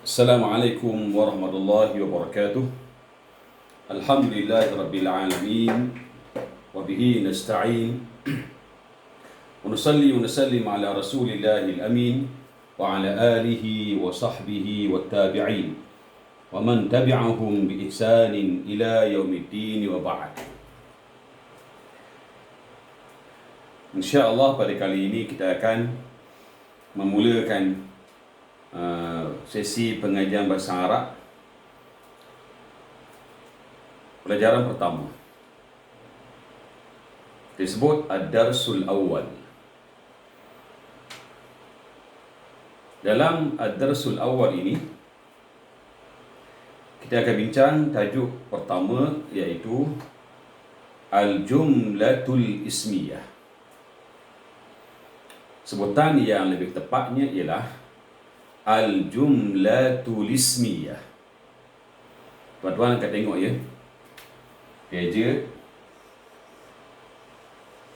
Assalamualaikum warahmatullahi wabarakatuh. Alhamdulillahi rabbil alamin. Wa bihi nasta'in. Wa nusalli wa nusallim ala rasulillahil amin. Wa ala alihi wa sahbihi wa tabi'in. Wa man tabi'ahum bi ihsanin ila yaumiddin wa ba'd. InsyaAllah pada kali ini kita akan memulakan sesi pengajian bahasa Arab pelajaran pertama. Disebut Ad-Darsul Awal. Dalam Ad-Darsul Awal ini kita akan bincang tajuk pertama, iaitu Al-Jumlatul Ismiyah. Sebutan yang lebih tepatnya ialah Al-Jumlatul Ismiyah. Tuan-tuan akan tengok ya, peja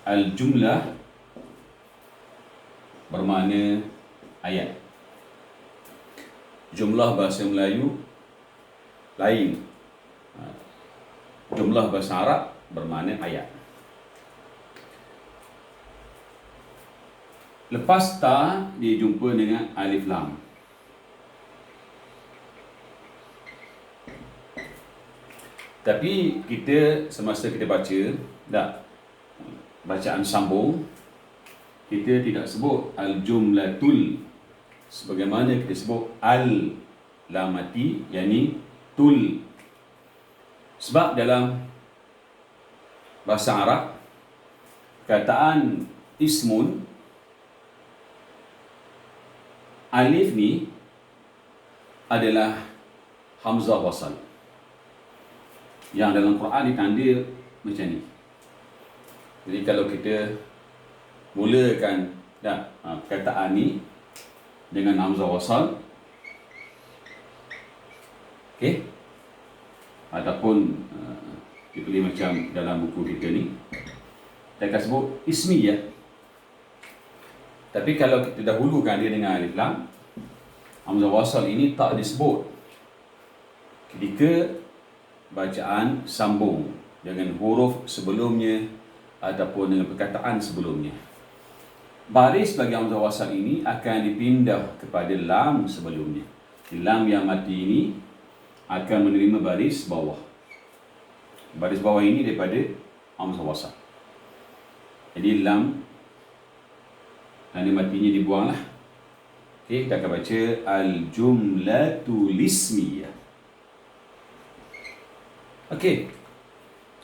Al-Jumlah bermakna ayat. Jumlah bahasa Melayu lain, jumlah bahasa Arab bermakna ayat. Lepas ta dijumpa dengan alif lam. Tapi kita semasa kita baca, bacaan sambung, kita tidak sebut al-jumlatul sebagaimana kita sebut al-lamati, yakni tul. Sebab dalam bahasa Arab, kataan ismun, alif ni adalah hamzah wasal, yang dalam Quran ditanda macam ni. Jadi kalau kita mulakan perkataan ni dengan hamzah wasal, okey, ataupun dipilih macam dalam buku kita ni, kita akan sebut ismiyah. Tapi kalau kita dahulukan dia dengan alif lam, hamzah wasal ini tak disebut ketika bacaan sambung dengan huruf sebelumnya ataupun dengan perkataan sebelumnya. Baris bagi hamzah wasal ini akan dipindah kepada lam sebelumnya. Lam yang mati ini akan menerima baris bawah. Baris bawah ini daripada hamzah wasal. Jadi lam tanda matinya dibuanglah. Okey, kita akan baca Al-Jumlatul Ismiyah. Okey,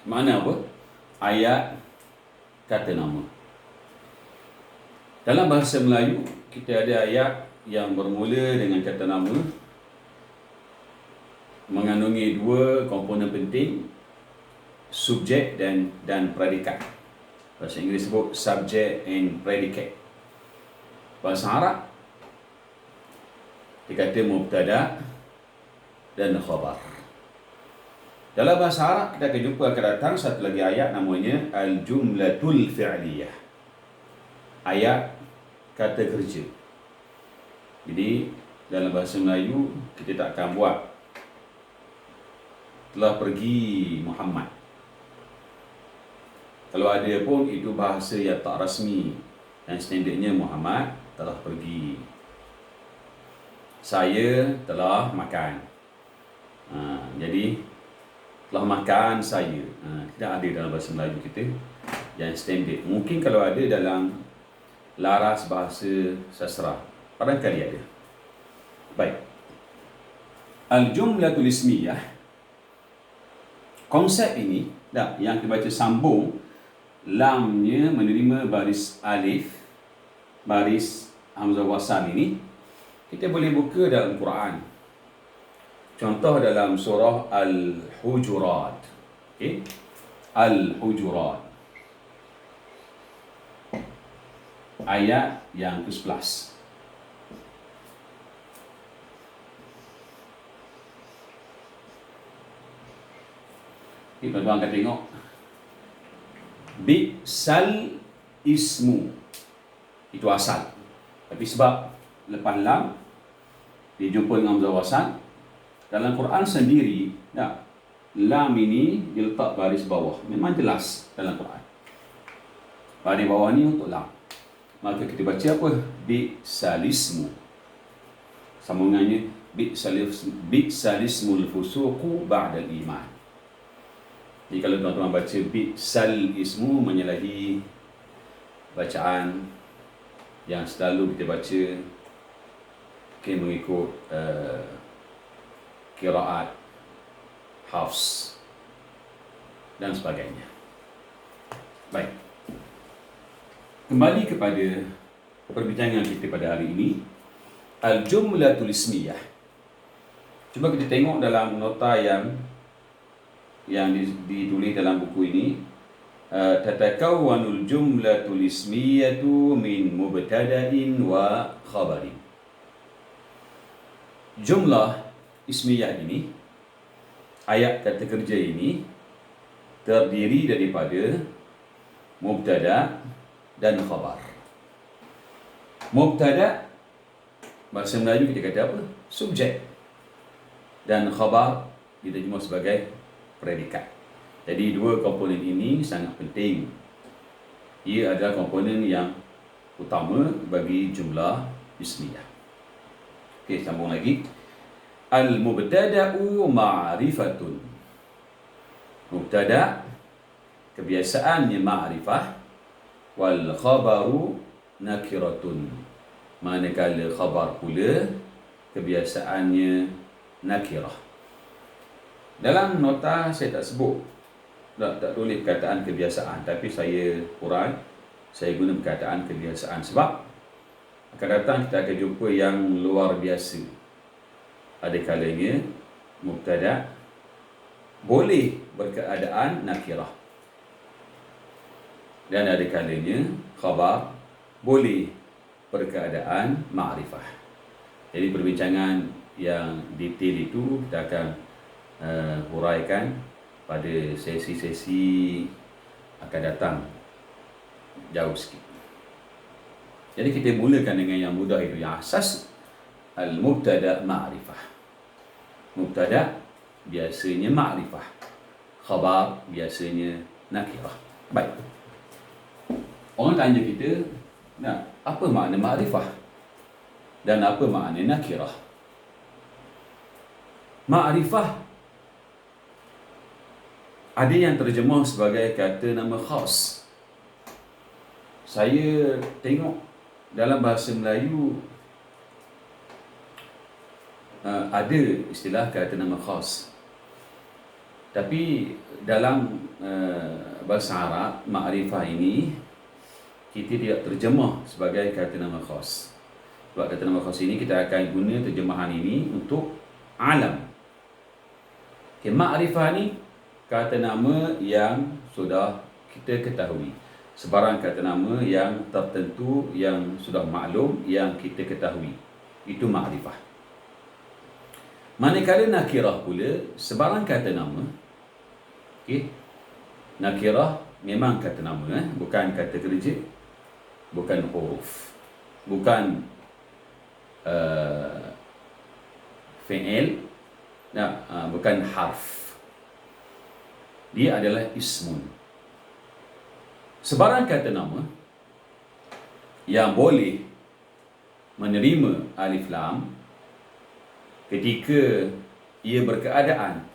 makna apa? Ayat kata nama. Dalam bahasa Melayu, kita ada ayat yang bermula dengan kata nama, mengandungi dua komponen penting, subjek dan predikat. Bahasa Inggeris sebut subject and predicate. Bahasa Arab dikata mubtada dan khabar. Dalam bahasa Arab kita akan jumpa akan datang satu lagi ayat namanya Al-Jumlatul Fi'liyah. Ayat kata kerja. Jadi dalam bahasa Melayu kita tak akan buat telah pergi Muhammad. Kalau ada pun itu bahasa yang tak rasmi, dan standardnya Muhammad telah pergi, saya telah makan. Jadi telah makan saya, tidak ada dalam bahasa Melayu kita yang standard. Mungkin kalau ada dalam laras bahasa sastra, barangkali ada. Baik, Al-Jumlatul Ismiyah, konsep ini yang kita baca sambung, lamnya menerima baris alif, baris hamzah wasal ini, kita boleh buka dalam Quran. Contoh dalam surah Al-Hujurat. Okay? Al-Hujurat. Ayat yang ke-11. Okay, tuan-tuan akan tengok. Bi'sal ismu. Itu asal. Tapi sebab lepas lam, dijumpa dengan hamzah wasal. Dalam Quran sendiri, ya, lam ini diletak baris bawah. Memang jelas dalam Quran. Baris bawah ni untuk lam. Maka kita baca apa? Bi'salismu. Sambungannya bi'salismul fusuqu ba'dal iman. Jadi kalau tuan-tuan baca bi'sal ismu, menyalahi bacaan yang selalu kita baca mengikut qiraat Hafs dan sebagainya. Baik. Kembali kepada perbincangan kita pada hari ini, al-jumlatul ismiyah. Cuba kita tengok dalam nota yang ditulis dalam buku ini. Tatakawwanul jumlatul ismiyatu min mubtada'in wa khabarin. Jumlah ismiyah ini, ayat kata kerja ini, terdiri daripada mubtada dan khabar. Mubtada, bahasa Melayu kita kata apa? Subjek. Dan khabar diterjemah sebagai predikat. Jadi dua komponen ini sangat penting. Ia adalah komponen yang utama bagi jumlah ismiyah. Okey, sambung lagi. Al-mubtada'u ma'rifatun. Mubtada' kebiasaannya ma'rifah, wal khabaru nakiratun. Manakala khabar pula kebiasaannya nakirah. Dalam nota saya tak sebut, tak tulis perkataan kebiasaan, tapi saya kurang, saya guna perkataan kebiasaan sebab akan datang kita akan jumpa yang luar biasa. Ada kalanya mubtada boleh berkeadaan nakirah, dan ada kalanya khabar boleh berkeadaan ma'rifah. Jadi perbincangan yang detail itu kita akan huraikan pada sesi-sesi akan datang jauh sikit. Jadi kita mulakan dengan yang mudah itu, yang asas al-mubtada' ma'rifah. Mubtada' biasanya ma'rifah, khabar biasanya nakirah. Baik. Orang tanya kita, apa makna ma'rifah dan apa makna nakirah? Ma'rifah ada yang terjemah sebagai kata nama khas. Saya tengok dalam bahasa Melayu ada istilah kata nama khas. Tapi dalam bahasa Arab, ma'rifah ini kita tidak terjemah sebagai kata nama khas. Sebab kata nama khas ini kita akan guna terjemahan ini untuk alam. Ma'rifah ni kata nama yang sudah kita ketahui. Sebarang kata nama yang tertentu, yang sudah maklum, yang kita ketahui. Itu ma'rifah. Manakala nakirah pula, sebarang kata nama. Okay. Nakirah memang kata nama, bukan kata kerja, bukan huruf, bukan fi'il, bukan harf. Dia adalah ismun. Sebarang kata nama yang boleh menerima alif lam ketika ia berkeadaan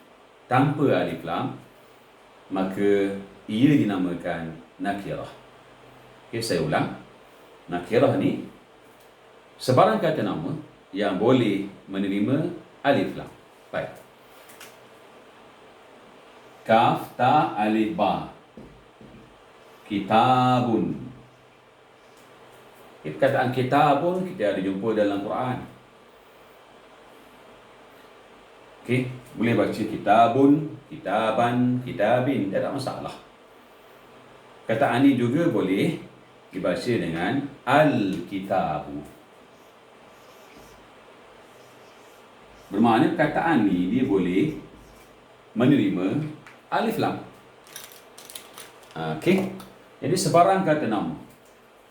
tanpa alif lam, maka ia dinamakan nakirah. Okay, saya ulang. Nakirah ni sebarang kata nama yang boleh menerima alif lam. Baik. Kaf, ta, alif, ba. Kitabun. Perkataan kitabun kita ada jumpa dalam Quran. Okey, boleh baca kitabun, kitaban, kitabin, tak ada masalah. Perkataan ini juga boleh dibaca dengan al-kitabu. Bermakna perkataan ini dia boleh menerima alif lam. Okey. Jadi sebarang kata nama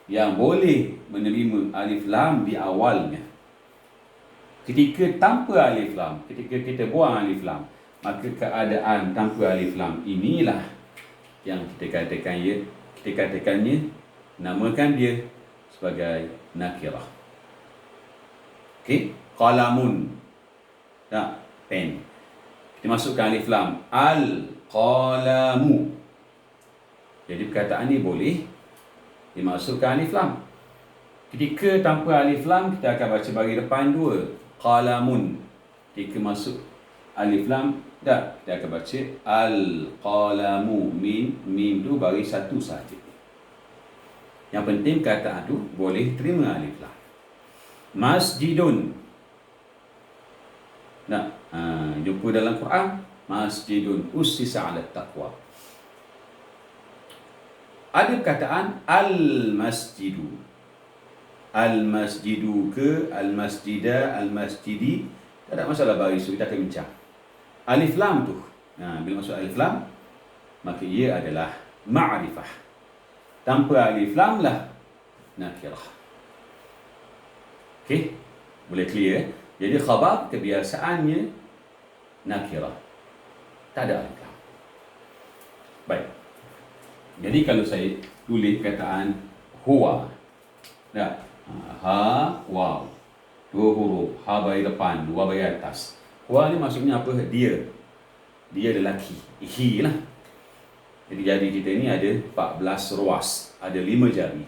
yang boleh menerima alif lam di awalnya, Ketika tanpa alif lam, ketika kita buang alif lam, maka keadaan tanpa alif lam inilah yang kita katakannya, namakan dia sebagai nakirah. Okey, qalamun. Tak, pen. Kita masukkan alif lam, al-qalamu. Jadi perkataan ni boleh dimasukkan alif lam. Ketika tanpa alif lam, kita akan baca bagi depan dua, qalamun. Ketika masuk alif lam, tak, kita akan baca al-qalamu. Mim tu bagi satu sahaja. Yang penting perkataan tu boleh terima alif lam. Masjidun. Nah, jumpa dalam Quran, masjidun ussisa 'ala taqwa. Ada perkataan al-masjidu. Al-masjidu ke al-masjida, al-masjidi, tak ada masalah bagi isu, kita akan bincang. Alif lam tu, bila masuk alif lam, maka ia adalah ma'rifah. Tanpa alif lam lah nakirah. Okey, boleh clear? Jadi khabar kebiasaannya nakirah, tak ada alif lam. Baik. Jadi kalau saya tulis perkataan huwa, tak, ha, waw, dua huruf, ha bagi depan, wa bagi atas. Huwa ni maksudnya apa? Dia lelaki, he lah. Jadi jari kita ni ada 14 ruas, ada 5 jari.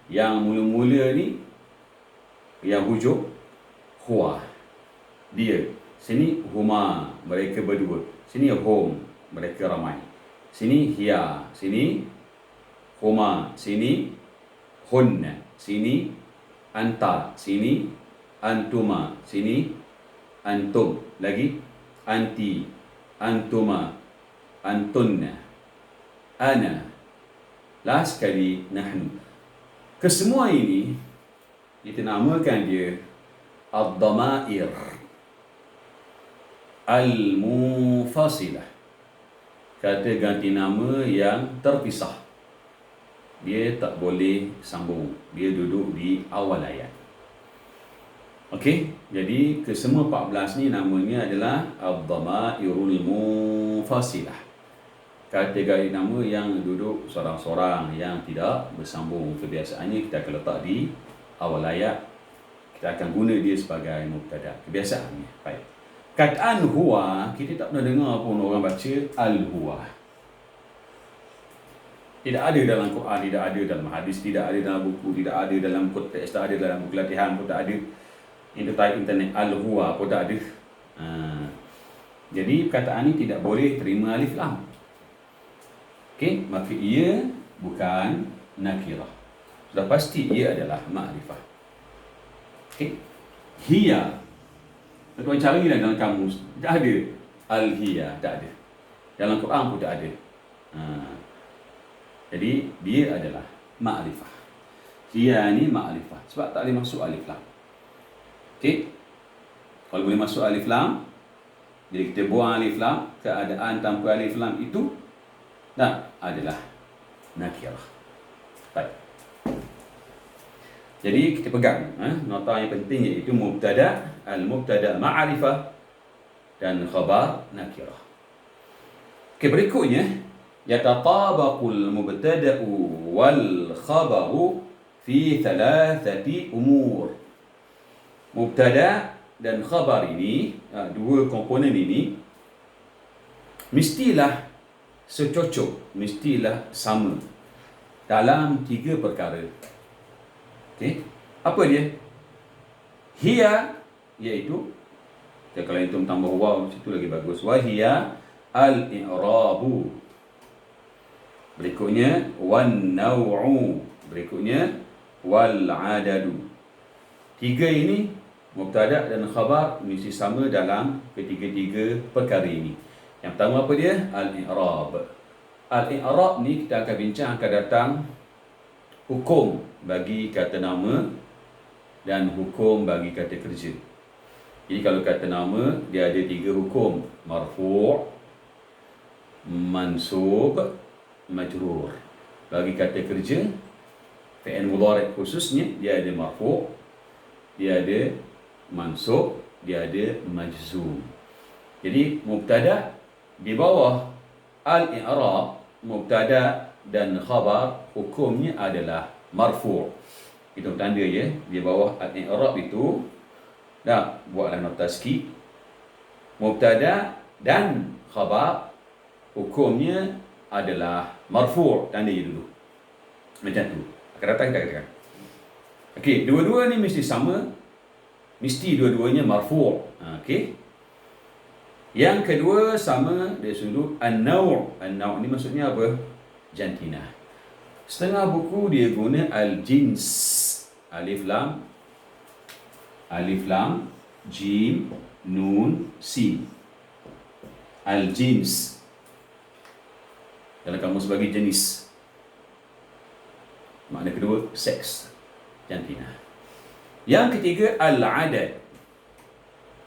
Yang mula-mula ni, yang hujung huwa, dia. Sini huma, mereka berdua. Sini hum, mereka ramai. Sini hiya, sini huma, sini hunna, sini anta, sini antuma, sini antum, lagi anti, antuma, antunna, ana, last sekali nahnu. Kesemua ini kita namakan dia ad-dhamair al-munfasilah, kata ganti nama yang terpisah. Dia tak boleh sambung, dia duduk di awal ayat. Okey, jadi kesemua 14 ni namanya adalah ad-dhamairul munfasilah, kategori nama yang duduk sorang-sorang, yang tidak bersambung. Kebiasaannya kita akan letak di awal ayat, kita akan guna dia sebagai mubtada, kebiasaannya. Baik. Kataan huwa, kita tak pernah dengar pun orang baca al-huwa. Tidak ada dalam Quran, tidak ada dalam hadis, tidak ada dalam buku, tidak ada dalam konteks, tak ada dalam buku latihan pun tak ada. Internet al-huwa pun tak ada. Jadi perkataan ini tidak boleh terima alif lam. Okey, maka ia bukan nakirah. Sudah pasti ia adalah ma'rifah. Okey. Hiya. Tuan carilah dalam kamus. Tak ada al-hiya, tak ada. Dalam Quran pun tak ada. Jadi dia adalah ma'rifah. Hiya ni ma'rifah. Sebab tak boleh masuk alif lam. Okey. Kalau boleh masuk alif lam, jadi kita buang alif lam, keadaan tanpa alif lam itu adalah nakirah. Baik. Jadi kita pegang nota yang penting, iaitu mubtada, al-mubtada ma'rifah dan khabar nakirah. Okey, berikutnya yatatabaqul mubtada'u wal khabaru fi thalathati umur. Mubtada dan khabar ini, dua komponen ini mestilah secocok, mestilah sama dalam 3 perkara. Okey, apa dia? Hiya, iaitu, kalau itu tambah waw, situ lagi bagus. Wa hiya al-i'rabu. Berikutnya wan naw'u. Berikutnya wal adadu. 3 ini, mubtada dan khabar, mesti sama dalam ketiga-tiga perkara ini. Yang pertama apa dia? Al-i'rab. Al-i'rab ni kita akan bincang, akan datang hukum bagi kata nama dan hukum bagi kata kerja. Jadi kalau kata nama, dia ada 3 hukum: marfu', mansub, majrur. Bagi kata kerja, fi'il mudhari' khususnya, dia ada marfu', dia ada mansub, dia ada majzum. Jadi mubtada di bawah al-i'rab, mubtada dan khabar hukumnya adalah marfu'. Itu tanda ya, di bawah al-i'rab itu dah buatlah nota sikit. Mubtada dan khabar hukumnya adalah marfu', tanda je dulu. Macam tu. Akan datang kita katakan. Okey, dua-dua ni mesti sama. Mesti dua-duanya marfu'. Okey. Yang kedua sama dari sudut an-naw'. An-naw' ni maksudnya apa? Jantina. Setengah buku dia guna al-jins. Alif lam, jim, nun, sin. Al-jins. Dalam kamus bagi jenis. Makna kedua, seks. Jantina. Yang ketiga, al-adad.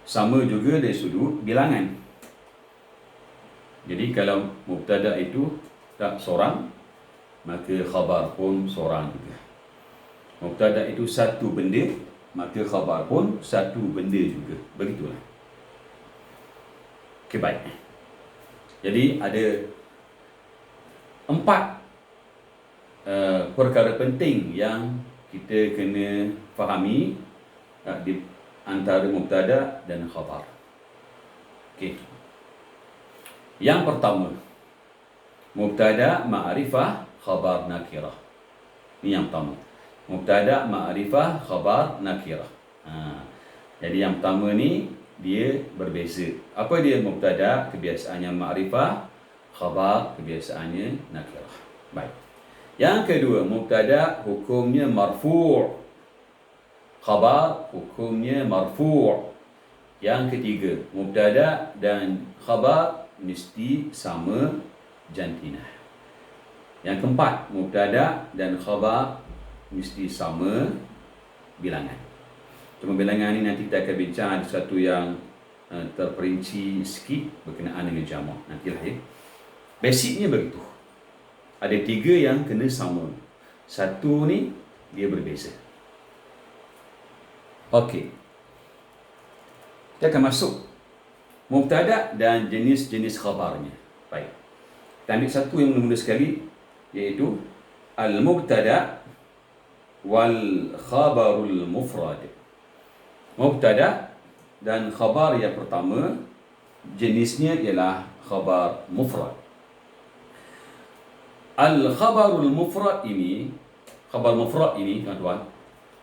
Sama juga dari sudut bilangan. Jadi kalau mubtada itu tak seorang, maka khabar pun seorang juga. Mubtada itu satu benda, maka khabar pun satu benda juga. Begitulah. Okay, baik. Jadi ada 4 perkara penting yang kita kena fahami di antara mubtada dan khabar. Okey. Yang pertama, mubtada ma'rifah khabar nakirah. Ini yang pertama. Mubtada ma'rifah khabar nakirah. Jadi yang pertama ni dia berbeza. Apa dia mubtada? Kebiasaannya ma'rifah, khabar kebiasaannya nakirah. Baik. Yang kedua, mubtada hukumnya marfu'. Khabar hukumnya marfu'. Yang ketiga, mubtada dan khabar mesti sama jantinah. Yang keempat, mubtada dan khabar mesti sama bilangan. Cuma bilangan ni nanti kita akan bincang ada satu yang terperinci sikit berkenaan dengan jamak. Nantilah ya. Basicnya begitu. Ada 3 yang kena sama. Satu ni dia berbeza. Okey. Kita akan masuk mubtada dan jenis-jenis khabarnya. Baik. Kita ambil satu yang mudah sekali, iaitu al-mubtada wal khabarul mufrad. Mubtada dan khabar yang pertama jenisnya ialah khabar mufrad. Al-khabarul mufrad ini, khabar mufrad ini tuan-tuan,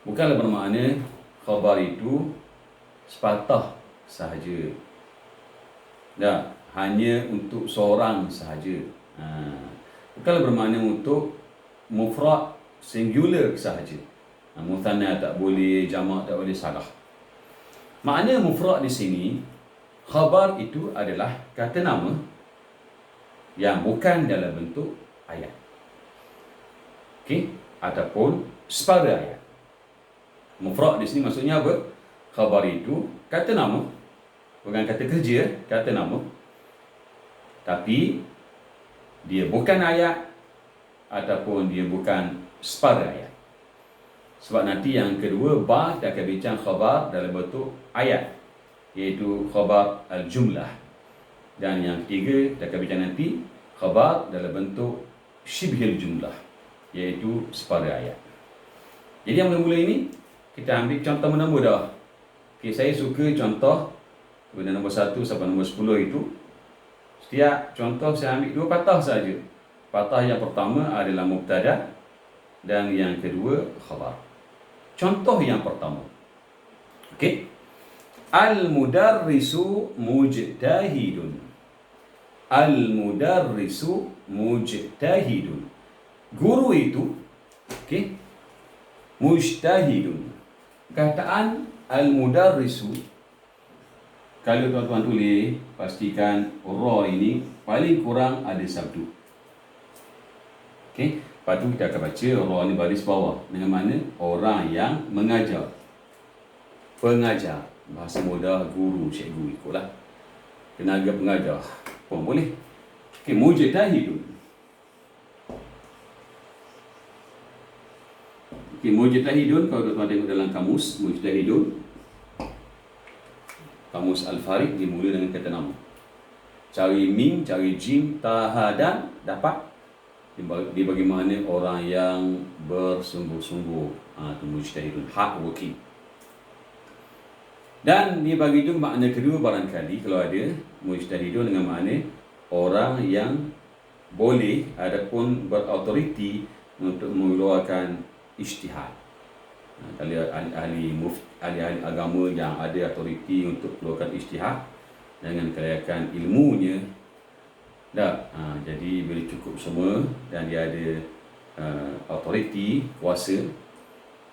bukanlah bermakna khabar itu sepatah sahaja. Dah, hanya untuk seorang sahaja. Bukanlah bermakna untuk mufrad singular sahaja. Muthanna tak boleh, jamak tak boleh, salah. Makna mufrad di sini, khabar itu adalah kata nama yang bukan dalam bentuk ayat. Okey, ataupun separa ayat. Mufrad di sini maksudnya apa? Khabar itu kata nama, bukan kata kerja, kata nama. Tapi dia bukan ayat ataupun dia bukan separa ayat. Sebab nanti yang kedua, kita akan bincang khabar dalam bentuk ayat, iaitu khabar al-jumlah. Dan yang ketiga, kita akan bincang nanti khabar dalam bentuk syibhil jumlah, iaitu separa ayat. Jadi yang mula-mula ini, kita ambil contoh nombor dah. Okay, saya suka contoh benda nombor 1 sampai nombor 10 itu. Setiap contoh saya ambil 2 patah saja. Patah yang pertama adalah mubtada dan yang kedua khabar. Contoh yang pertama. Okey. Al-mudarrisu mujtahidun. Al-mudarrisu mujtahidun. Guru itu, okey, mujtahidun. Kataan al-mudarrisu, kalau tuan-tuan tulis, pastikan ra ini paling kurang ada sabdu. Okey, lepas tu kita akan baca ra ni baris bawah dengan mana orang yang mengajar. Pengajar, bahasa mudah guru, cikgu, ikutlah. Tenaga pengajar pun boleh. Okey, mujtahidun. Okey, mujtahidun, kalau tuan-tuan tengok dalam kamus, mujtahidun Kamus Al-Farid dimulai dengan kata nama. Cari mim, cari jim, tahadan, dapat dia bagaimana orang yang bersungguh-sungguh. Itu mujtahidun, hard working. Dan dia bagi juga makna kedua barangkali kalau ada mujtahidun dengan makna orang yang boleh ataupun berautoriti untuk mengeluarkan ijtihad. Kalau ahli agama yang ada autoriti untuk mengeluarkan ijtihad dengan kelayakan ilmunya, jadi boleh cukup semua dan dia ada autoriti, kuasa,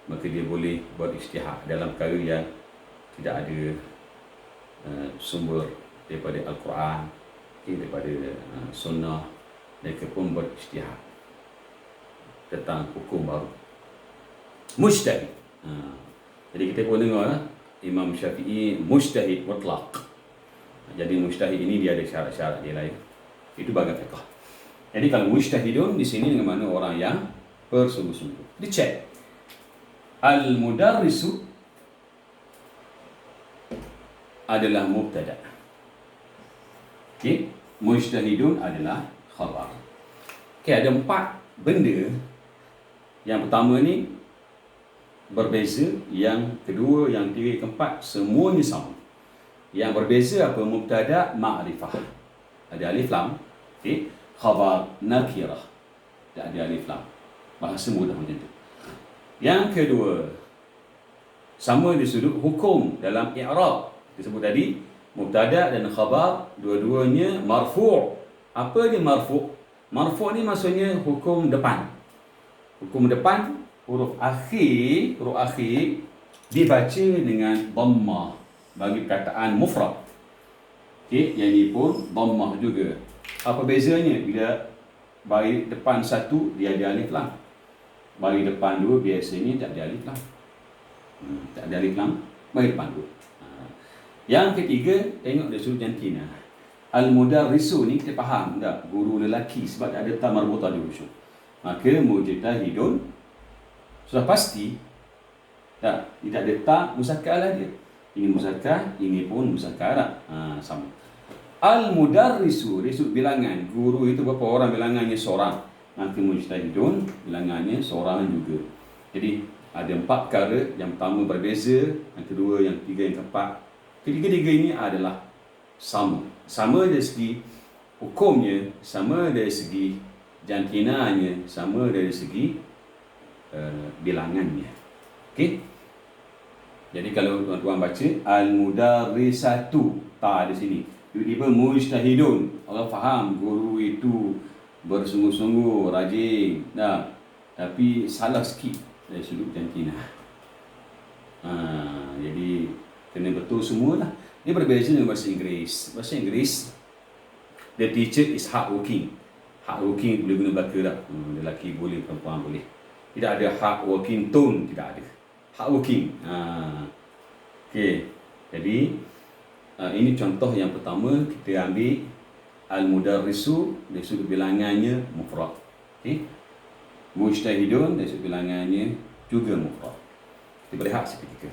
maka dia boleh berijtihad dalam perkara yang tidak ada sumber daripada Al-Quran, daripada sunnah. Mereka pun berijtihad tentang hukum baru. Mujtahid. Jadi kita pun dengar Imam Syafi'i mujtahid mutlaq. Jadi mujtahid ini dia ada syarat-syarat dia lain. Itu bahagian fiqh. Jadi kalau mujtahidun di sini dengan mana orang yang bersungguh-sungguh. Dicek. Al-mudarrisu adalah mubtada'. Okey, mujtahidun adalah khabar. Okey, ada 4 benda. Yang pertama ni berbeza, yang kedua, yang ketiga, yang keempat semuanya sama. Yang berbeza apa? Mubtada' ma'rifah. Ada alif lam. Okey, khabar nakirah. Tak ada alif lam. Bahasa mudah macam tu. Yang kedua, sama di sudut hukum dalam i'rab. Disebut tadi mubtada' dan khabar dua-duanya marfu'. Apa dia marfu'? Marfu' ni maksudnya hukum depan. Hukum depan, huruf akhir dibaca dengan dhammah bagi perkataan mufrad. Okey, yang ini pun dhammah juga. Apa bezanya? Bila bagi depan satu dia ada alif lam. Bagi depan dua biasanya tak ada alif lam. Tak ada alif lam bagi depan dua. Yang ketiga, tengok dari sudut jantina. Al-mudarrisu ni kita faham tak? Guru lelaki, sebab tak ada ta marbutah di hujung. Maka mujtahidun sudah pasti tak, tidak ada ta muzakkar lah dia. Ini muzakkar, ini pun muzakkar. Sama. Al-mudarrisu dari sudut bilangan, guru itu berapa orang bilangannya? Seorang. Maka mujtahidun bilangannya seorang juga. Jadi ada 4 perkara. Yang pertama berbeza, yang kedua, yang ketiga, yang keempat. Ketiga-tiga ini adalah sama. Sama dari segi hukumnya, sama dari segi jantinanya, sama dari segi bilangannya. Okey. Jadi kalau tuan-tuan baca al-mudarrisatu, ta di sini. Tiba-tiba mujtahidun. Allah faham guru itu bersungguh-sungguh, rajin. Tapi salah sikit dari sudut jantina. Jadi kena betul semualah. Dia berbeza dengan bahasa Inggeris. Bahasa Inggeris, the teacher is hardworking. Hardworking boleh guna belaka tak? Lelaki boleh, perempuan boleh. Tidak ada hardworking tone, tidak ada. Hardworking. Okey. Jadi ini contoh yang pertama, kita ambil al-mudarrisu dari sudut bilangannya mufrad. Okey. Mujtahidun dari sudut bilangannya juga mufrad. Kita berehat seketika.